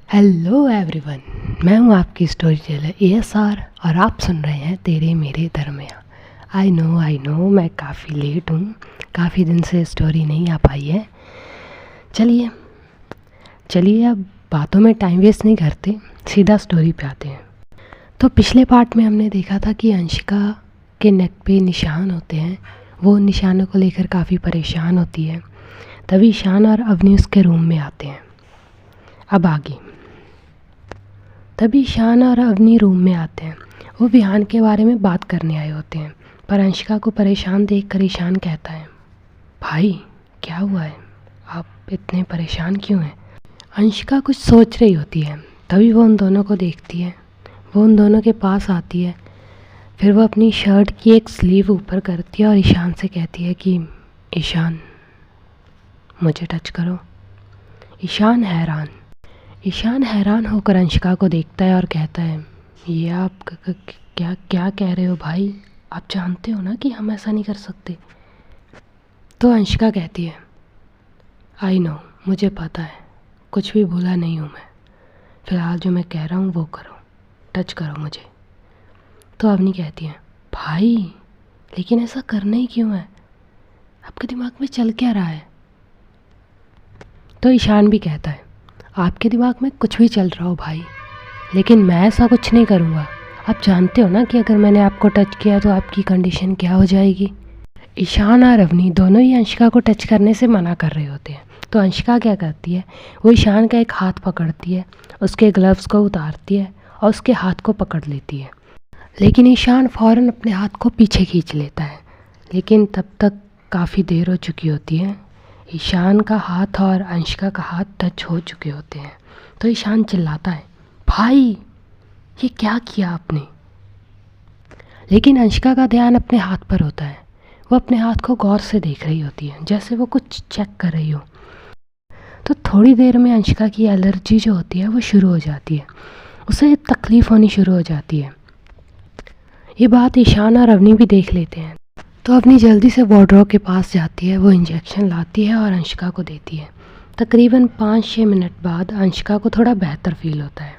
Hello everyone, मैं हूं आपकी स्टोरी टेलर ASR और आप सुन रहे हैं तेरे मेरे दरमियाँ। आई नो मैं काफ़ी लेट हूं, काफ़ी दिन से स्टोरी नहीं आ पाई है। चलिए अब बातों में टाइम वेस्ट नहीं करते, सीधा स्टोरी पे आते हैं। तो पिछले पार्ट में हमने देखा था कि अंशिका के नेक पे निशान होते हैं, वो उन निशानों को लेकर काफ़ी परेशान होती है। तभी ईशान और अवनी उसके रूम में आते हैं। अब आगे तभी ईशान और अवनी रूम में आते हैं। वो विहान के बारे में बात करने आए होते हैं, पर अंशिका को परेशान देखकर ईशान कहता है, भाई क्या हुआ है, आप इतने परेशान क्यों हैं? अंशिका कुछ सोच रही होती है, तभी वो उन दोनों को देखती है। वो उन दोनों के पास आती है, फिर वो अपनी शर्ट की एक स्लीव ऊपर करती है और ईशान से कहती है कि ईशान मुझे टच करो। ईशान हैरान होकर अंशिका को देखता है और कहता है, ये आप क्या क्या कह रहे हो भाई? आप जानते हो ना कि हम ऐसा नहीं कर सकते। तो अंशिका कहती है, आई नो, मुझे पता है, कुछ भी भूला नहीं हूँ मैं। फ़िलहाल जो मैं कह रहा हूँ वो करो, टच करो मुझे। तो अवनी कहती है, भाई लेकिन ऐसा करना ही क्यों है? आपके दिमाग में चल क्या रहा है? तो ईशान भी कहता है, आपके दिमाग में कुछ भी चल रहा हो भाई, लेकिन मैं ऐसा कुछ नहीं करूँगा। आप जानते हो ना कि अगर मैंने आपको टच किया तो आपकी कंडीशन क्या हो जाएगी। ईशान और अवनी दोनों ही अंशिका को टच करने से मना कर रहे होते हैं। तो अंशिका क्या करती है, वो ईशान का एक हाथ पकड़ती है, उसके ग्लव्स को उतारती है और उसके हाथ को पकड़ लेती है। लेकिन ईशान फ़ौरन अपने हाथ को पीछे खींच लेता है। लेकिन तब तक काफ़ी देर हो चुकी होती है। ईशान का हाथ और अंशिका का हाथ टच हो चुके होते हैं। तो ईशान चिल्लाता है, भाई ये क्या किया आपने? लेकिन अंशिका का ध्यान अपने हाथ पर होता है। वो अपने हाथ को गौर से देख रही होती है, जैसे वो कुछ चेक कर रही हो। तो थोड़ी देर में अंशिका की एलर्जी जो होती है वो शुरू हो जाती है, उसे तकलीफ़ होनी शुरू हो जाती है। ये बात ईशान और अवनी भी देख लेते हैं। तो अवनी जल्दी से वार्डरोब के पास जाती है, वो इंजेक्शन लाती है और अंशिका को देती है। तकरीबन 5-6 मिनट बाद अंशिका को थोड़ा बेहतर फील होता है।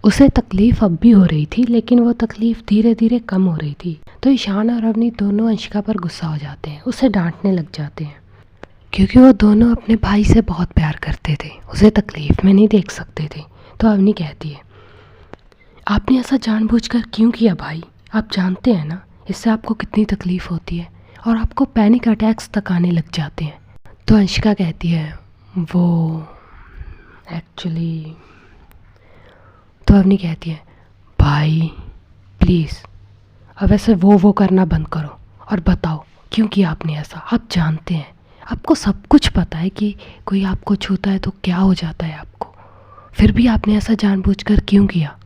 उसे तकलीफ़ अब भी हो रही थी, लेकिन वो तकलीफ़ धीरे धीरे कम हो रही थी। तो ईशान और अवनी दोनों अंशिका पर गुस्सा हो जाते हैं, उसे डांटने लग जाते हैं, क्योंकि वो दोनों अपने भाई से बहुत प्यार करते थे, उसे तकलीफ़ में नहीं देख सकते थे। तो अवनी कहती है, आपने ऐसा जानबूझकर क्यों किया भाई? आप जानते हैं ना इससे आपको कितनी तकलीफ़ होती है और आपको पैनिक अटैक्स तक आने लग जाते हैं। तो अंशिका कहती है, वो एक्चुअली। तो अवनी कहती है, भाई प्लीज़ अब ऐसे वो करना बंद करो और बताओ क्यों किया आपने ऐसा? आप जानते हैं, आपको सब कुछ पता है कि कोई आपको छूता है तो क्या हो जाता है आपको, फिर भी आपने ऐसा जानबूझकर क्यों किया?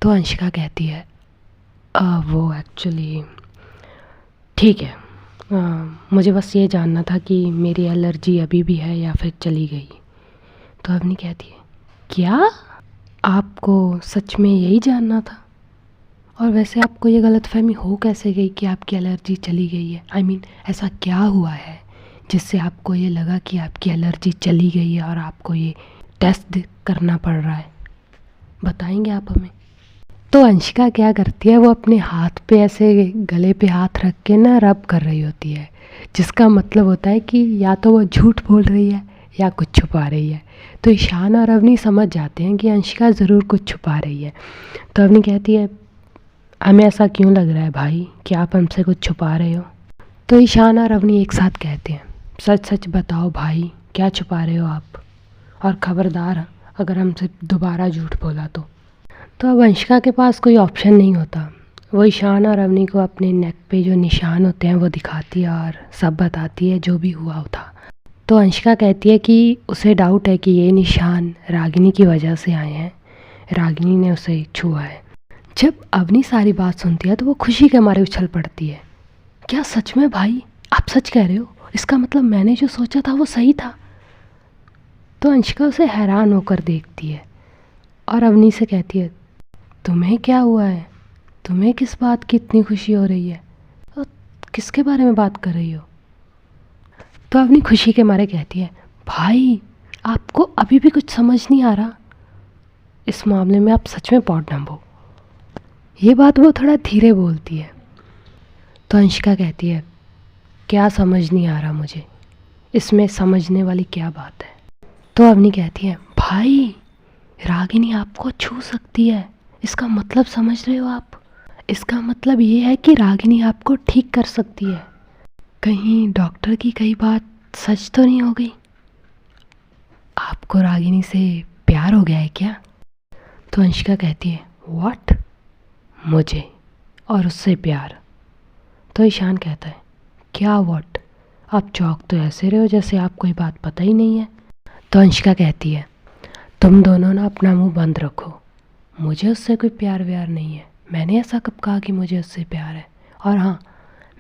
तो अंशिका कहती है, वो एक्चुअली ठीक है, मुझे बस ये जानना था कि मेरी एलर्जी अभी भी है या फिर चली गई। तो अवनी कहती है, क्या आपको सच में यही जानना था? और वैसे आपको ये गलतफहमी हो कैसे गई कि आपकी एलर्जी चली गई है? I mean, ऐसा क्या हुआ है जिससे आपको ये लगा कि आपकी एलर्जी चली गई है और आपको ये टेस्ट करना पड़ रहा है? बताएंगे आप हमें? तो अंशिका क्या करती है, वो अपने हाथ पे ऐसे गले पे हाथ रख के ना रब कर रही होती है, जिसका मतलब होता है कि या तो वो झूठ बोल रही है या कुछ छुपा रही है। तो ईशान और अवनी समझ जाते हैं कि अंशिका ज़रूर कुछ छुपा रही है। तो अवनी कहती है, हमें ऐसा क्यों लग रहा है भाई कि आप हमसे कुछ छुपा रहे हो? तो ईशान और अवनी एक साथ कहते हैं, सच सच बताओ भाई, क्या छुपा रहे हो आप? और ख़बरदार अगर हमसे दोबारा झूठ बोला तो अब अंशिका के पास कोई ऑप्शन नहीं होता। वो ईशान और अवनी को अपने नेक पे जो निशान होते हैं वो दिखाती है और सब बताती है जो भी हुआ था। तो अंशिका कहती है कि उसे डाउट है कि ये निशान रागिनी की वजह से आए हैं, रागिनी ने उसे छुआ है। जब अवनी सारी बात सुनती है तो वो खुशी के मारे उछल पड़ती है, क्या सच में भाई आप सच कह रहे हो? इसका मतलब मैंने जो सोचा था वो सही था। तो अंशिका उसे हैरान होकर देखती है और अवनी से कहती है, तुम्हें क्या हुआ है? तुम्हें किस बात की इतनी खुशी हो रही है और किसके बारे में बात कर रही हो? तो अवनी खुशी के मारे कहती है, भाई आपको अभी भी कुछ समझ नहीं आ रहा? इस मामले में आप सच में बहुत डम्ब हो। ये बात वो थोड़ा धीरे बोलती है। तो अंशिका कहती है, क्या समझ नहीं आ रहा मुझे, इसमें समझने वाली क्या बात है? तो अवनी कहती है, भाई रागिनी आपको छू सकती है, इसका मतलब समझ रहे हो आप? इसका मतलब ये है कि रागिनी आपको ठीक कर सकती है। कहीं डॉक्टर की कई बात सच तो नहीं हो गई? आपको रागिनी से प्यार हो गया है क्या? तो अंशिका कहती है, व्हाट? मुझे और उससे प्यार? तो ईशान कहता है, क्या व्हाट? आप चौंक तो ऐसे रहे हो जैसे आपको ये बात पता ही नहीं है। तो अंशिका कहती है, तुम दोनों ना अपना मुंह बंद रखो, मुझे उससे कोई प्यार व्यार नहीं है। मैंने ऐसा कब कहा कि मुझे उससे प्यार है? और हाँ,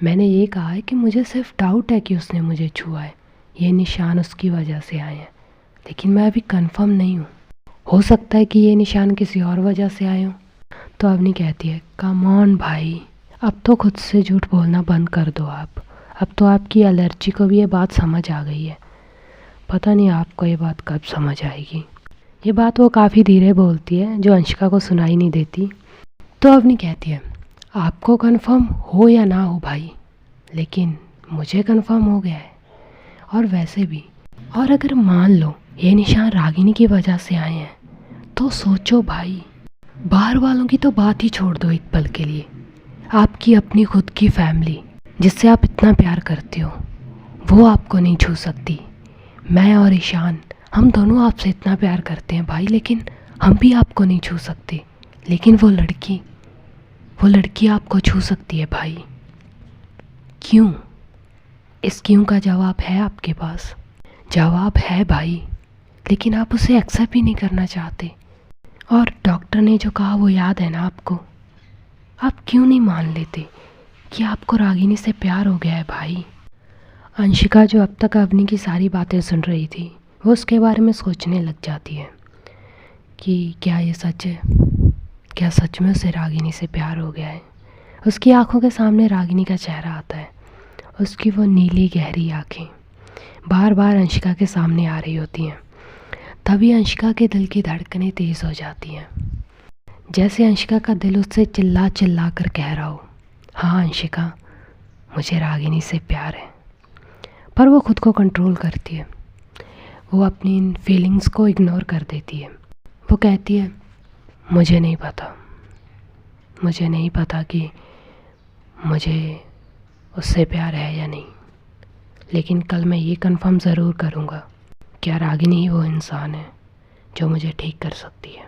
मैंने ये कहा है कि मुझे सिर्फ डाउट है कि उसने मुझे छुआ है, ये निशान उसकी वजह से आए हैं, लेकिन मैं अभी कंफर्म नहीं हूँ। हो सकता है कि ये निशान किसी और वजह से आए हों। तो अवनी कहती है, कम ऑन भाई, अब तो खुद से झूठ बोलना बंद कर दो आप। अब तो आपकी एलर्जी को भी ये बात समझ आ गई है। पता नहीं आपको ये बात कब समझ आएगी। ये बात वो काफ़ी धीरे बोलती है, जो अंशिका को सुनाई नहीं देती। तो अवनी कहती है, आपको कंफर्म हो या ना हो भाई, लेकिन मुझे कंफर्म हो गया है। और वैसे भी, और अगर मान लो ये निशान रागिनी की वजह से आए हैं, तो सोचो भाई, बाहर वालों की तो बात ही छोड़ दो एक पल के लिए, आपकी अपनी खुद की फैमिली जिससे आप इतना प्यार करते हो, वो आपको नहीं छू सकती। मैं और ईशान, हम दोनों आपसे इतना प्यार करते हैं भाई, लेकिन हम भी आपको नहीं छू सकते। लेकिन वो लड़की आपको छू सकती है भाई। क्यों? इस क्यों का जवाब है आपके पास? जवाब है भाई, लेकिन आप उसे एक्सेप्ट ही नहीं करना चाहते। और डॉक्टर ने जो कहा वो याद है ना आपको? आप क्यों नहीं मान लेते कि आपको रागिनी से प्यार हो गया है भाई? अंशिका, जो अब तक अवनी की सारी बातें सुन रही थी, वो उसके बारे में सोचने लग जाती है कि क्या ये सच है? क्या सच में उसे रागिनी से प्यार हो गया है? उसकी आंखों के सामने रागिनी का चेहरा आता है, उसकी वो नीली गहरी आंखें बार बार अंशिका के सामने आ रही होती हैं। तभी अंशिका के दिल की धड़कनें तेज़ हो जाती हैं, जैसे अंशिका का दिल उससे चिल्ला चिल्ला कर कह रहा हो, हाँ अंशिका, मुझे रागिनी से प्यार है। पर वो खुद को कंट्रोल करती है, वो अपनी इन फीलिंग्स को इग्नोर कर देती है। वो कहती है, मुझे नहीं पता कि मुझे उससे प्यार है या नहीं, लेकिन कल मैं ये कंफर्म ज़रूर करूँगा, क्या रागिनी ही वो इंसान है जो मुझे ठीक कर सकती है।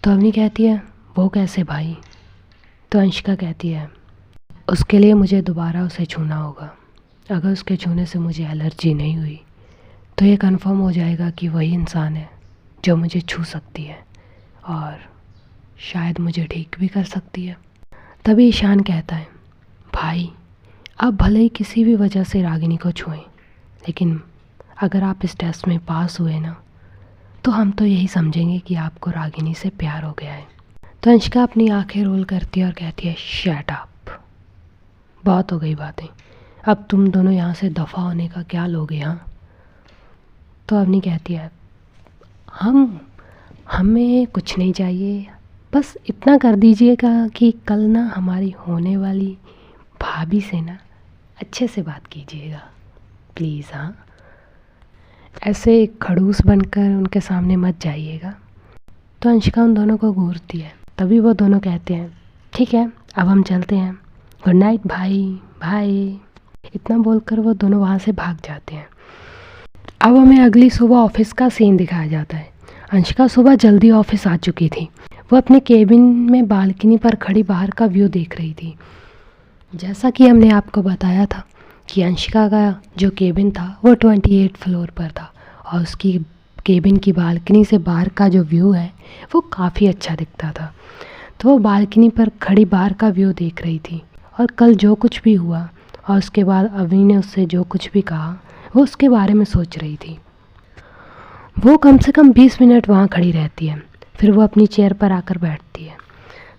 तो अवनी कहती है, वो कैसे भाई? तो अंशिका कहती है, उसके लिए मुझे दोबारा उसे छूना होगा। अगर उसके छूने से मुझे एलर्जी नहीं हुई तो ये कंफर्म हो जाएगा कि वही इंसान है जो मुझे छू सकती है और शायद मुझे ठीक भी कर सकती है। तभी ईशान कहता है, भाई आप भले ही किसी भी वजह से रागिनी को छुएं, लेकिन अगर आप इस टेस्ट में पास हुए ना, तो हम तो यही समझेंगे कि आपको रागिनी से प्यार हो गया है। तो अंशिका अपनी आंखें रोल करती है और कहती है, शट अप, बहुत हो गई बातें, अब तुम दोनों यहाँ से दफ़ा होने का क्या लोगे? हाँ? तो अवनी कहती है, हमें कुछ नहीं चाहिए, बस इतना कर दीजिएगा कि कल ना हमारी होने वाली भाभी से ना अच्छे से बात कीजिएगा प्लीज़। हाँ, ऐसे खड़ूस बनकर उनके सामने मत जाइएगा। तो अंशिका उन दोनों को घूरती है। तभी वो दोनों कहते हैं, ठीक है, अब हम चलते हैं, गुड नाइट भाई, बाय। इतना बोलकर वो दोनों वहाँ से भाग जाते हैं। अब हमें अगली सुबह ऑफिस का सीन दिखाया जाता है। अंशिका सुबह जल्दी ऑफिस आ चुकी थी। वो अपने केबिन में बालकनी पर खड़ी बाहर का व्यू देख रही थी। जैसा कि हमने आपको बताया था कि अंशिका का जो केबिन था वो 28 फ्लोर पर था और उसकी केबिन की बालकनी से बाहर का जो व्यू है वो काफ़ी अच्छा दिखता था। तो वो बालकनी पर खड़ी बाहर का व्यू देख रही थी और कल जो कुछ भी हुआ और उसके बाद अवनी ने उससे जो कुछ भी कहा वो उसके बारे में सोच रही थी। वो कम से कम 20 मिनट वहाँ खड़ी रहती है, फिर वो अपनी चेयर पर आकर बैठती है।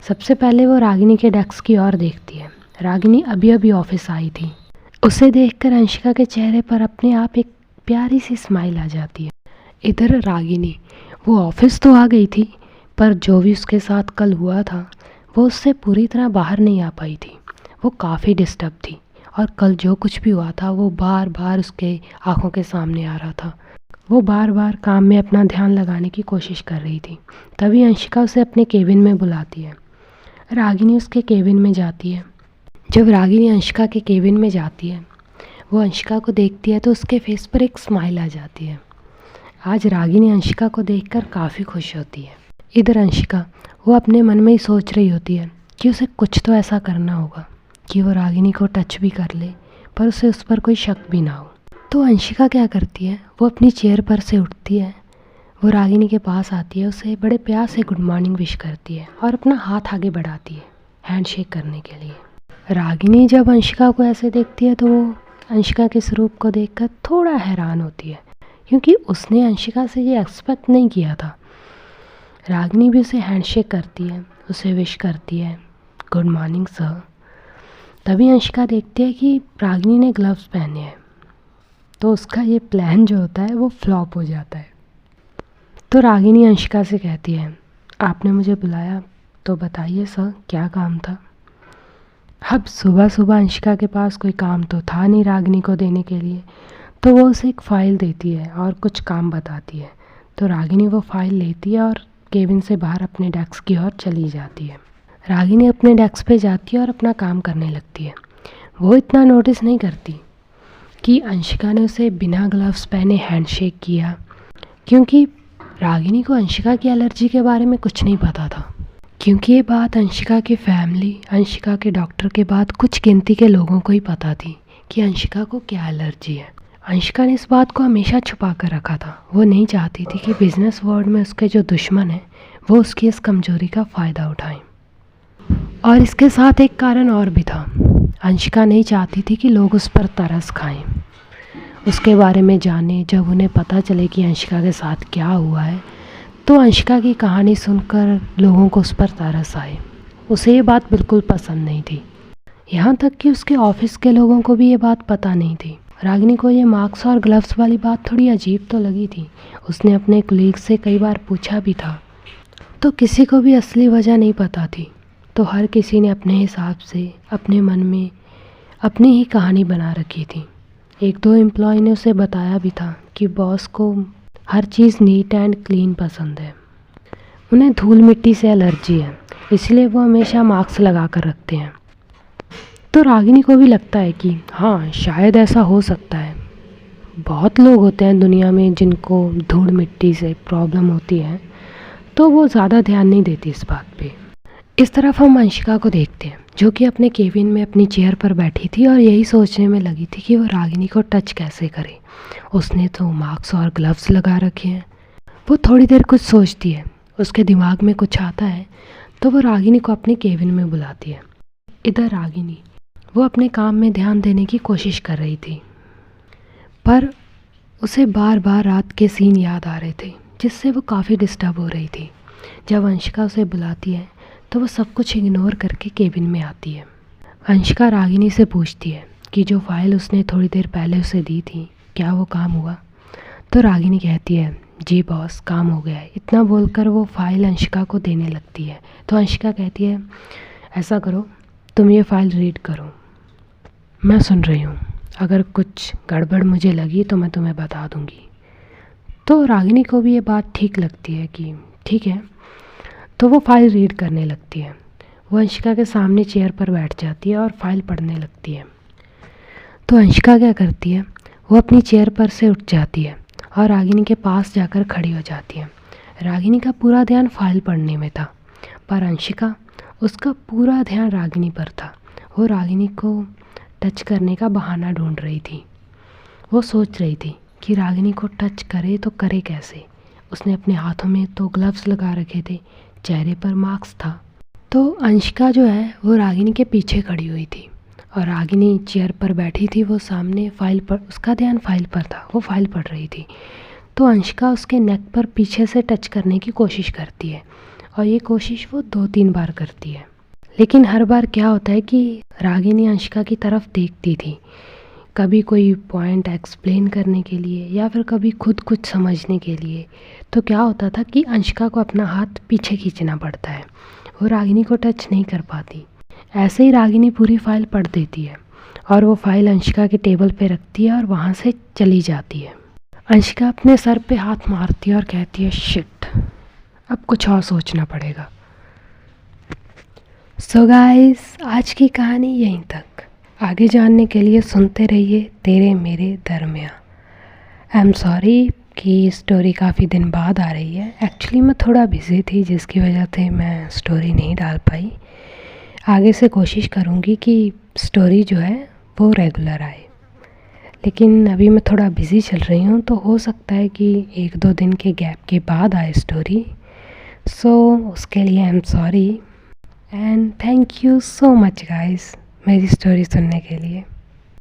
सबसे पहले वो रागिनी के डेस्क की ओर देखती है। रागिनी अभी अभी ऑफिस आई थी। उसे देखकर अंशिका के चेहरे पर अपने आप एक प्यारी सी स्माइल आ जाती है। इधर रागिनी, वो ऑफिस तो आ गई थी, पर जो भी उसके साथ कल हुआ था वो उससे पूरी तरह बाहर नहीं आ पाई थी। वो काफ़ी डिस्टर्ब थी और कल जो कुछ भी हुआ था वो बार बार उसके आंखों के सामने आ रहा था। वो बार बार काम में अपना ध्यान लगाने की कोशिश कर रही थी। तभी अंशिका उसे अपने केबिन में बुलाती है। रागिनी उसके केबिन में जाती है। जब रागिनी अंशिका के केबिन में जाती है, वो अंशिका को देखती है तो उसके फेस पर एक स्माइल आ जाती है। आज रागिनी अंशिका को देखकर काफ़ी खुश होती है। इधर अंशिका, वो अपने मन में ही सोच रही होती है कि उसे कुछ तो ऐसा करना होगा कि वो रागिनी को टच भी कर ले, पर उसे उस पर कोई शक भी ना हो। तो अंशिका क्या करती है, वो अपनी चेयर पर से उठती है, वो रागिनी के पास आती है, उसे बड़े प्यार से गुड मॉर्निंग विश करती है और अपना हाथ आगे बढ़ाती है हैंडशेक करने के लिए। रागिनी जब अंशिका को ऐसे देखती है तो वो अंशिका के स्वरूप को देखकर थोड़ा हैरान होती है, क्योंकि उसने अंशिका से ये एक्सपेक्ट नहीं किया था। रागिनी भी उसे हैंडशेक करती है, उसे विश करती है, गुड मॉर्निंग सर। तभी अंशिका देखती है कि रागिनी ने ग्लव्स पहने हैं, तो उसका ये प्लान जो होता है वो फ्लॉप हो जाता है। तो रागिनी अंशिका से कहती है, आपने मुझे बुलाया, तो बताइए सर क्या काम था। अब सुबह सुबह अंशिका के पास कोई काम तो था नहीं रागिनी को देने के लिए, तो वो उसे एक फ़ाइल देती है और कुछ काम बताती है। तो रागिनी वो फ़ाइल लेती है और केबिन से बाहर अपने डेस्क की ओर चली जाती है। रागिनी अपने डेस्क पे जाती है और अपना काम करने लगती है। वो इतना नोटिस नहीं करती कि अंशिका ने उसे बिना ग्लव्स पहने हैंडशेक किया, क्योंकि रागिनी को अंशिका की एलर्जी के बारे में कुछ नहीं पता था। क्योंकि ये बात अंशिका की फैमिली, अंशिका के डॉक्टर के बाद कुछ गिनती के लोगों को ही पता थी कि अंशिका को क्या एलर्जी है। अंशिका ने इस बात को हमेशा छुपा कर रखा था। वो नहीं चाहती थी कि बिजनेस वर्ल्ड में उसके जो दुश्मन हैं वो उसकी इस कमजोरी का फ़ायदा उठाएं। और इसके साथ एक कारण और भी था। अंशिका नहीं चाहती थी कि लोग उस पर तरस खाएं, उसके बारे में जाने। जब उन्हें पता चले कि अंशिका के साथ क्या हुआ है, तो अंशिका की कहानी सुनकर लोगों को उस पर तरस आए। उसे ये बात बिल्कुल पसंद नहीं थी। यहाँ तक कि उसके ऑफिस के लोगों को भी ये बात पता नहीं थी। रागिनी को ये मास्क और ग्लव्स वाली बात थोड़ी अजीब तो लगी थी। उसने अपने कोलीग से कई बार पूछा भी था, तो किसी को भी असली वजह नहीं पता थी। तो हर किसी ने अपने हिसाब से अपने मन में अपनी ही कहानी बना रखी थी। एक दो एम्प्लॉय ने उसे बताया भी था कि बॉस को हर चीज़ नीट एंड क्लीन पसंद है, उन्हें धूल मिट्टी से एलर्जी है, इसलिए वो हमेशा मास्क लगा कर रखते हैं। तो रागिनी को भी लगता है कि हाँ, शायद ऐसा हो सकता है। बहुत लोग होते हैं दुनिया में जिनको धूल मिट्टी से प्रॉब्लम होती है, तो वो ज़्यादा ध्यान नहीं देती इस बात पे। इस तरफ हम अंशिका को देखते हैं, जो कि अपने केबिन में अपनी चेयर पर बैठी थी और यही सोचने में लगी थी कि वो रागिनी को टच कैसे करे। उसने तो मास्क और ग्लव्स लगा रखे हैं। वो थोड़ी देर कुछ सोचती है, उसके दिमाग में कुछ आता है, तो वो रागिनी को अपने केबिन में बुलाती है। इधर रागिनी, वो अपने काम में ध्यान देने की कोशिश कर रही थी, पर उसे बार बार रात के सीन याद आ रहे थे, जिससे वो काफ़ी डिस्टर्ब हो रही थी। जब अंशिका उसे बुलाती है तो वो सब कुछ इग्नोर करके केबिन में आती है। अंशिका रागिनी से पूछती है कि जो फाइल उसने थोड़ी देर पहले उसे दी थी, क्या वो काम हुआ। तो रागिनी कहती है, जी बॉस, काम हो गया है। इतना बोलकर वो फाइल अंशिका को देने लगती है। तो अंशिका कहती है, ऐसा करो, तुम ये फ़ाइल रीड करो, मैं सुन रही हूँ। अगर कुछ गड़बड़ मुझे लगी तो मैं तुम्हें बता दूँगी। तो रागिनी को भी ये बात ठीक लगती है कि ठीक है, तो वो फाइल रीड करने लगती है। वो अंशिका के सामने चेयर पर बैठ जाती है और फाइल पढ़ने लगती है। तो अंशिका क्या करती है, वो अपनी चेयर पर से उठ जाती है और रागिनी के पास जाकर खड़ी हो जाती है। रागिनी का पूरा ध्यान फाइल पढ़ने में था, पर अंशिका, उसका पूरा ध्यान रागिनी पर था। वो रागिनी को टच करने का बहाना ढूंढ रही थी। वो सोच रही थी कि रागिनी को टच करे तो करे कैसे। उसने अपने हाथों में तो ग्लव्स लगा रखे थे, चेहरे पर मास्क था। तो अंशिका जो है वो रागिनी के पीछे खड़ी हुई थी और रागिनी चेयर पर बैठी थी, वो सामने फाइल पर, उसका ध्यान फाइल पर था, वो फाइल पढ़ रही थी। तो अंशिका उसके नेक पर पीछे से टच करने की कोशिश करती है और ये कोशिश वो 2-3 बार करती है। लेकिन हर बार क्या होता है कि रागिनी अंशिका की तरफ देखती थी कभी कोई पॉइंट एक्सप्लेन करने के लिए या फिर कभी खुद कुछ समझने के लिए। तो क्या होता था कि अंशिका को अपना हाथ पीछे खींचना पड़ता है, वो रागिनी को टच नहीं कर पाती। ऐसे ही रागिनी पूरी फाइल पढ़ देती है और वो फाइल अंशिका के टेबल पे रखती है और वहाँ से चली जाती है। अंशिका अपने सर पे हाथ मारती है और कहती है शिट, अब कुछ और सोचना पड़ेगा। सो गाइस, आज की कहानी यहीं तक। आगे जानने के लिए सुनते रहिए तेरे मेरे दरमियाँ। आई एम सॉरी कि स्टोरी काफ़ी दिन बाद आ रही है। एक्चुअली मैं थोड़ा बिज़ी थी जिसकी वजह से मैं स्टोरी नहीं डाल पाई। आगे से कोशिश करूँगी कि स्टोरी जो है वो रेगुलर आए, लेकिन अभी मैं थोड़ा बिज़ी चल रही हूँ तो हो सकता है कि 1-2 दिन के गैप के बाद आए स्टोरी। सो उसके लिए I am sorry and thank you so much guys मेरी स्टोरी सुनने के लिए।